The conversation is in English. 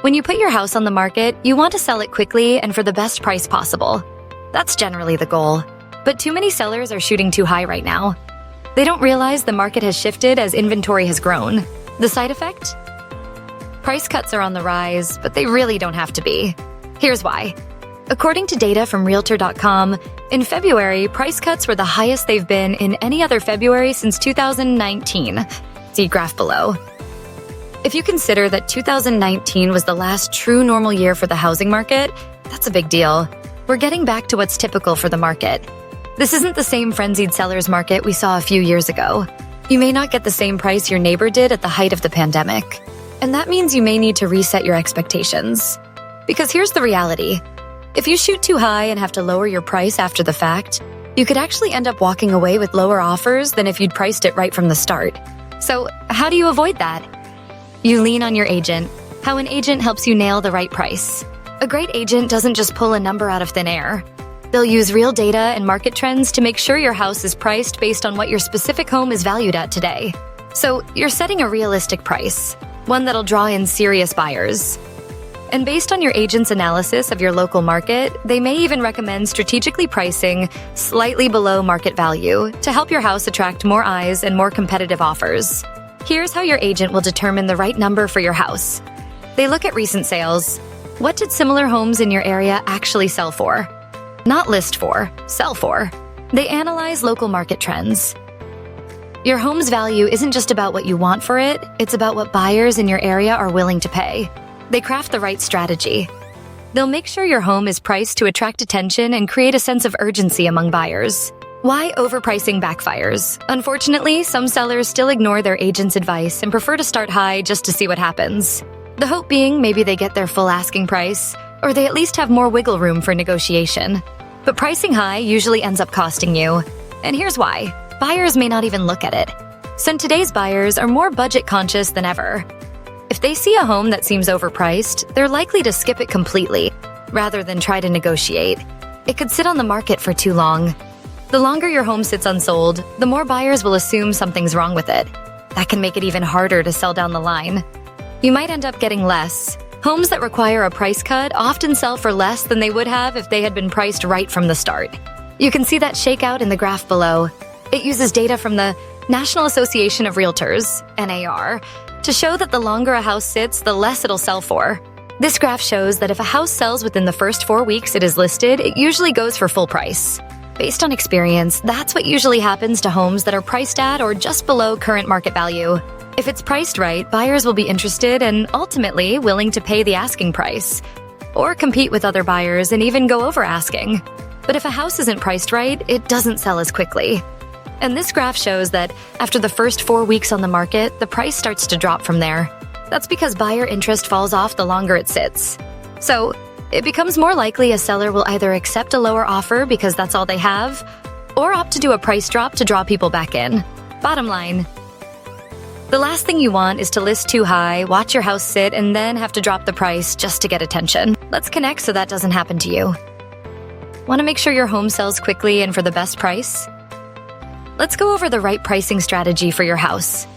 When you put your house on the market, you want to sell it quickly and for the best price possible. That's generally the goal. But too many sellers are shooting too high right now. They don't realize the market has shifted as inventory has grown. The side effect? Price cuts are on the rise, but they really don't have to be. Here's why. According to data from Realtor.com, in February, price cuts were the highest they've been in any other February since 2019. See graph below. If you consider that 2019 was the last true normal year for the housing market, that's a big deal. We're getting back to what's typical for the market. This isn't the same frenzied seller's market we saw a few years ago. You may not get the same price your neighbor did at the height of the pandemic. And that means you may need to reset your expectations. Because here's the reality. If you shoot too high and have to lower your price after the fact, you could actually end up walking away with lower offers than if you'd priced it right from the start. So, how do you avoid that? You lean on your agent. How an agent helps you nail the right price. A great agent doesn't just pull a number out of thin air. They'll use real data and market trends to make sure your house is priced based on what your specific home is valued at today. So, you're setting a realistic price, one that'll draw in serious buyers. And based on your agent's analysis of your local market, they may even recommend strategically pricing slightly below market value to help your house attract more eyes and more competitive offers. Here's how your agent will determine the right number for your house. They look at recent sales. What did similar homes in your area actually sell for? Not list for, sell for. They analyze local market trends. Your home's value isn't just about what you want for it, it's about what buyers in your area are willing to pay. They craft the right strategy. They'll make sure your home is priced to attract attention and create a sense of urgency among buyers. Why overpricing backfires? Unfortunately, some sellers still ignore their agent's advice and prefer to start high just to see what happens. The hope being maybe they get their full asking price, or they at least have more wiggle room for negotiation. But pricing high usually ends up costing you. And here's why. Buyers may not even look at it. So today's buyers are more budget conscious than ever. If they see a home that seems overpriced, they're likely to skip it completely, rather than try to negotiate. It could sit on the market for too long. The longer your home sits unsold, the more buyers will assume something's wrong with it. That can make it even harder to sell down the line. You might end up getting less. Homes that require a price cut often sell for less than they would have if they had been priced right from the start. You can see that shakeout in the graph below. It uses data from the National Association of Realtors, NAR, to show that the longer a house sits, the less it'll sell for. This graph shows that if a house sells within the first 4 weeks it is listed, it usually goes for full price. Based on experience, that's what usually happens to homes that are priced at or just below current market value. If it's priced right, buyers will be interested and ultimately willing to pay the asking price, or compete with other buyers and even go over asking. But if a house isn't priced right, it doesn't sell as quickly. And this graph shows that after the first 4 weeks on the market, the price starts to drop from there. That's because buyer interest falls off the longer it sits. So, it becomes more likely a seller will either accept a lower offer because that's all they have, or opt to do a price drop to draw people back in. Bottom line, the last thing you want is to list too high, watch your house sit, and then have to drop the price just to get attention. Let's connect so that doesn't happen to you. Want to make sure your home sells quickly and for the best price? Let's go over the right pricing strategy for your house.